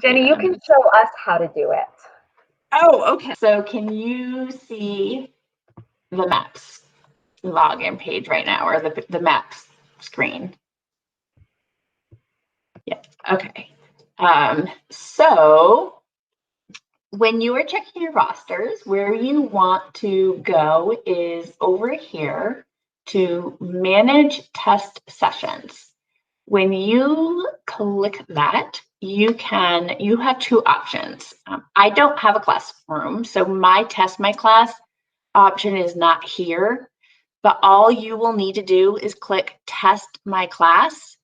Jenny, you can show us how to do it. Oh, okay. So can you see the maps login page right now, or the maps screen? Yeah, okay. So when you are checking your rosters, where you want to go is over here to manage test sessions. When you click that, you have two options. I don't have a classroom, so my class option is not here, but all you will need to do is click test my class,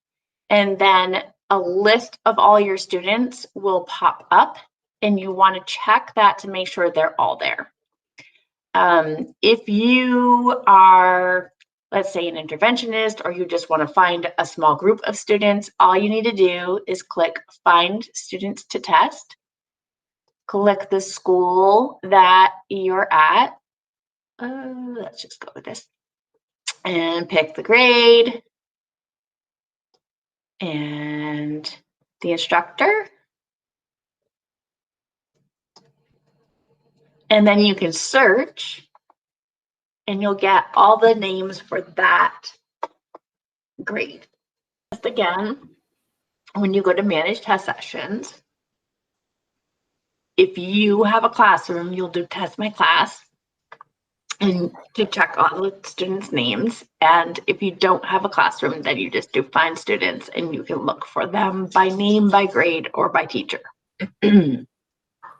and then a list of all your students will pop up, and you want to check that to make sure they're all there. If you are, let's say, an interventionist, or you just want to find a small group of students, all you need to do is click Find Students to Test, click the school that you're at. Let's just go with this, and pick the grade and the instructor. And then you can search, and you'll get all the names for that grade. Just again, when you go to manage test sessions, if you have a classroom, you'll do test my class and to check all the students' names. And if you don't have a classroom, then you just do find students, and you can look for them by name, by grade, or by teacher.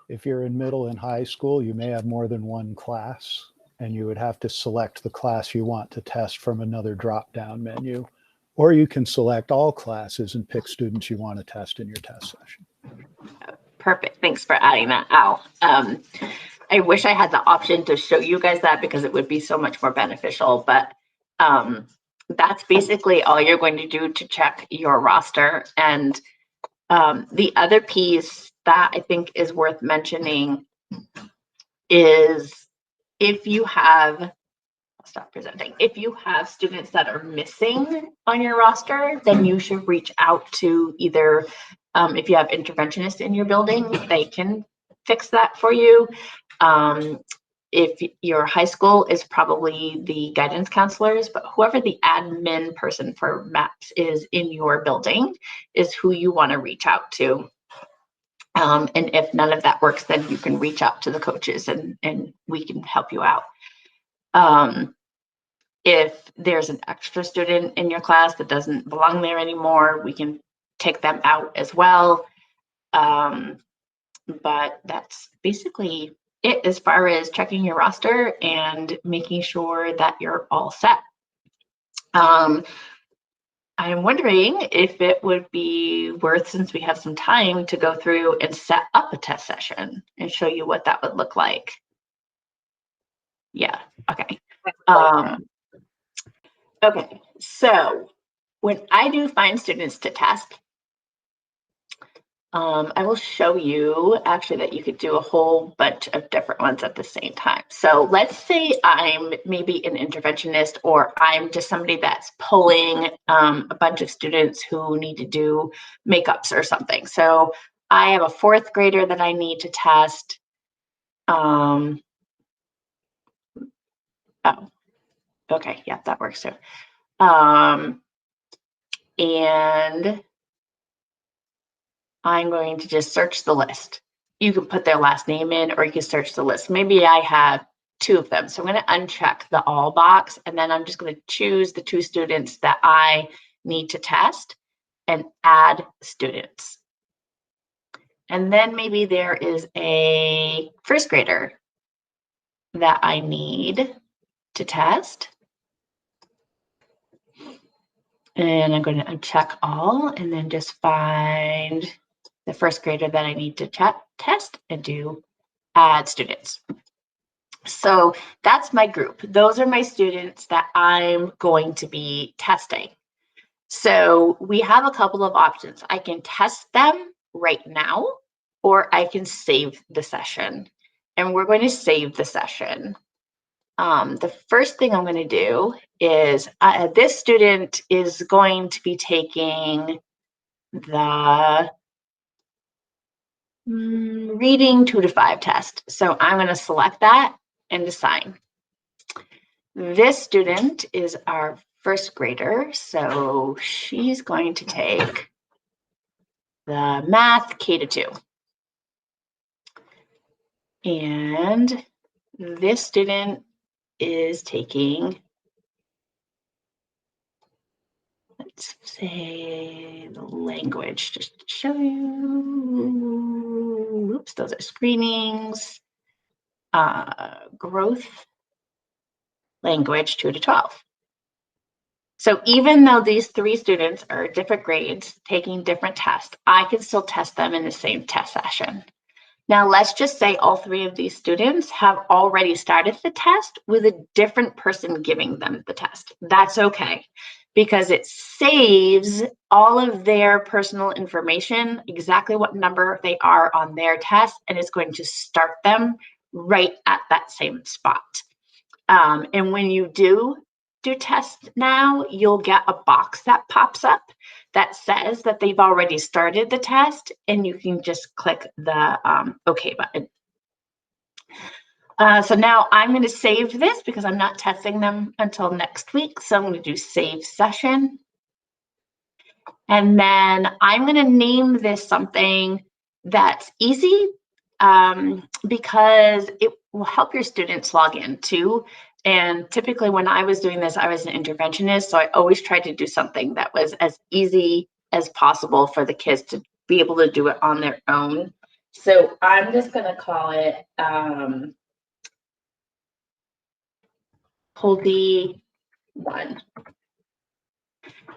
If you're in middle and high school, you may have more than one class, and you would have to select the class you want to test from another drop-down menu. Or you can select all classes and pick students you want to test in your test session. Perfect. Thanks for adding that, Al. I wish I had the option to show you guys that, because it would be so much more beneficial, but that's basically all you're going to do to check your roster. And the other piece that I think is worth mentioning is if you have students that are missing on your roster, then you should reach out to either, if you have interventionists in your building, they can fix that for you. If your high school is probably the guidance counselors, but whoever the admin person for MAPS is in your building is who you want to reach out to. And if none of that works, then you can reach out to the coaches, and we can help you out. If there's an extra student in your class that doesn't belong there anymore, we can take them out as well. But that's basically it as far as checking your roster and making sure that you're all set. I'm wondering if it would be worth, since we have some time, to go through and set up a test session and show you what that would look like. Yeah, okay. Okay, so when I do find students to test, I will show you actually that you could do a whole bunch of different ones at the same time. So let's say I'm maybe an interventionist, or I'm just somebody that's pulling a bunch of students who need to do makeups or something. So I have a fourth grader that I need to test. Oh, okay, yeah, that works too. And I'm going to just search the list. You can put their last name in, or you can search the list. Maybe I have two of them. So I'm going to uncheck the all box, and then I'm just going to choose the two students that I need to test and add students. And then maybe there is a first grader that I need to test. And I'm going to uncheck all, and then just find the first grader that I need to test and do add students. So that's my group. Those are my students that I'm going to be testing. So we have a couple of options. I can test them right now, or I can save the session. And we're going to save the session. The first thing I'm going to do is this student is going to be taking the Reading 2 to 5 test. So I'm going to select that and assign. This student is our first grader, so she's going to take the math K to 2. And this student is taking, let's say, the language, just to show you. Oops, those are screenings. Growth language 2 to 12. So even though these 3 students are different grades taking different tests, I can still test them in the same test session. Now, let's just say all 3 of these students have already started the test with a different person giving them the test. That's okay, because it saves all of their personal information, exactly what number they are on their test, and it's going to start them right at that same spot. And when you do test now, you'll get a box that pops up that says that they've already started the test, and you can just click the OK button. So now I'm going to save this because I'm not testing them until next week. So I'm going to do save session. And then I'm going to name this something that's easy because it will help your students log in too. And typically when I was doing this, I was an interventionist. So I always tried to do something that was as easy as possible for the kids to be able to do it on their own. So I'm just going to call it Pulte 1.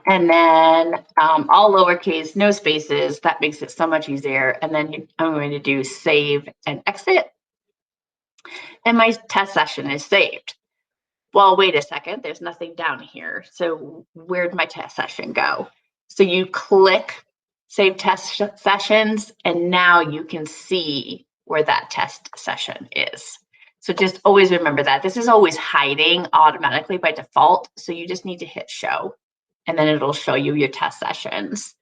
And then all lowercase, no spaces. That makes it so much easier. And then I'm going to do save and exit. And my test session is saved. Well, wait a second, there's nothing down here. So where'd my test session go? So you click save test sessions, and now you can see where that test session is. So just always remember that. This is always hiding automatically by default. So you just need to hit show, and then it'll show you your test sessions.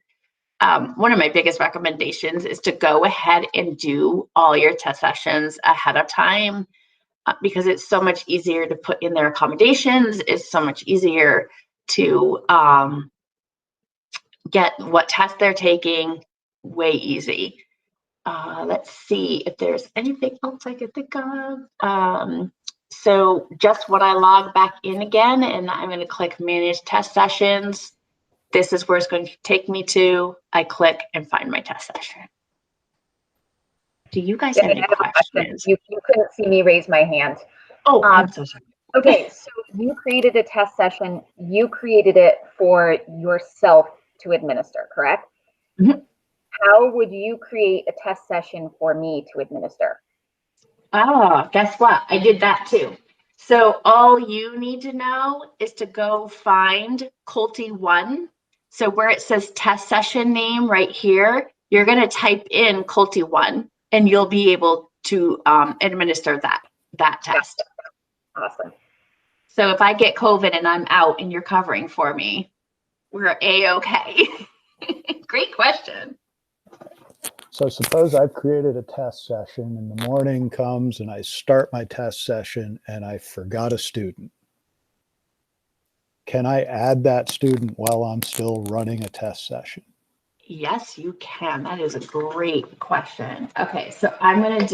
One of my biggest recommendations is to go ahead and do all your test sessions ahead of time. Because it's so much easier to put in their accommodations. It's so much easier to get what test they're taking way easy. Let's see if there's anything else I could think of. So just when I log back in again, and I'm going to click manage test sessions, this is where it's going to take me to. I click and find my test session. Do you guys have any questions? You couldn't see me raise my hand. Oh, I'm so sorry. Okay, so you created a test session. You created it for yourself to administer, correct? Mm-hmm. How would you create a test session for me to administer? Oh, guess what? I did that too. So all you need to know is to go find Pulte 1. So where it says test session name right here, you're going to type in Pulte 1, and you'll be able to administer that test. Awesome. So if I get COVID and I'm out and you're covering for me, we're A-okay. Great question. So suppose I've created a test session and the morning comes and I start my test session and I forgot a student. Can I add that student while I'm still running a test session? Yes, you can. That is a great question. Okay, so I'm going to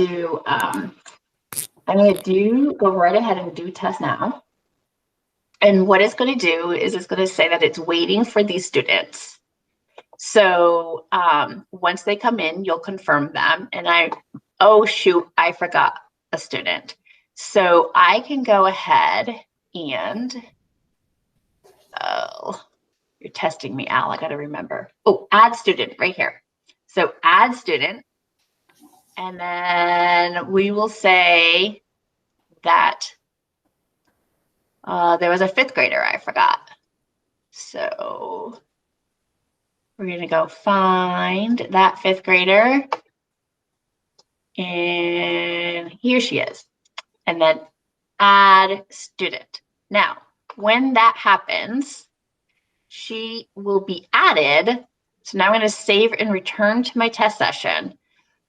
do, go right ahead and do test now. And what it's going to do is it's going to say that it's waiting for these students. So once they come in, you'll confirm them. And oh shoot, I forgot a student. So I can go ahead and, oh, you're testing me, Al. I got to remember. Oh, add student right here. So add student. And then we will say that there was a 5th grader I forgot. So we're going to go find that 5th grader. And here she is. And then add student. Now, when that happens, she will be added. So now I'm going to save and return to my test session.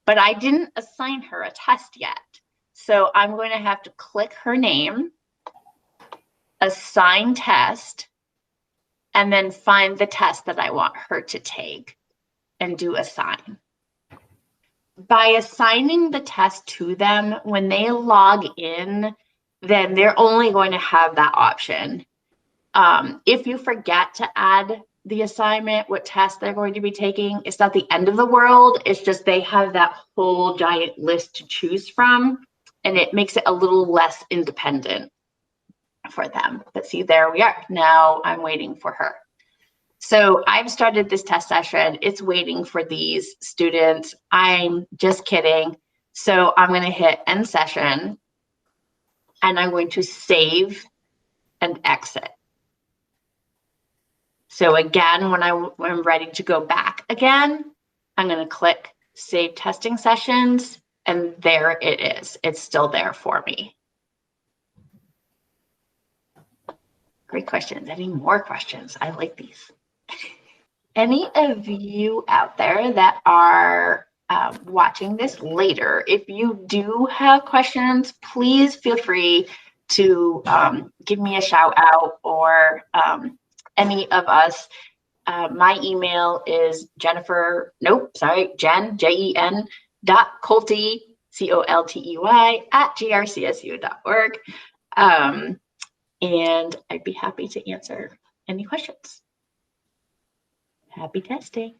but I didn't assign her a test yet. So I'm going to have to click her name, assign test, and then find the test that I want her to take and do assign. By assigning the test to them, when they log in, then they're only going to have that option. If you forget to add the assignment, what test they're going to be taking, it's not the end of the world. It's just they have that whole giant list to choose from, and it makes it a little less independent for them. But see, there we are. Now I'm waiting for her. So I've started this test session. It's waiting for these students. I'm just kidding. So I'm going to hit end session, and I'm going to save and exit. So again, when I'm ready to go back again, I'm going to click Save Testing Sessions, and there it is. It's still there for me. Great questions. Any more questions? I like these. Any of you out there that are watching this later, if you do have questions, please feel free to give me a shout out, or any of us. My email is Jen, Jen, .Coltey, COLTEY, @grcsu.org. And I'd be happy to answer any questions. Happy testing.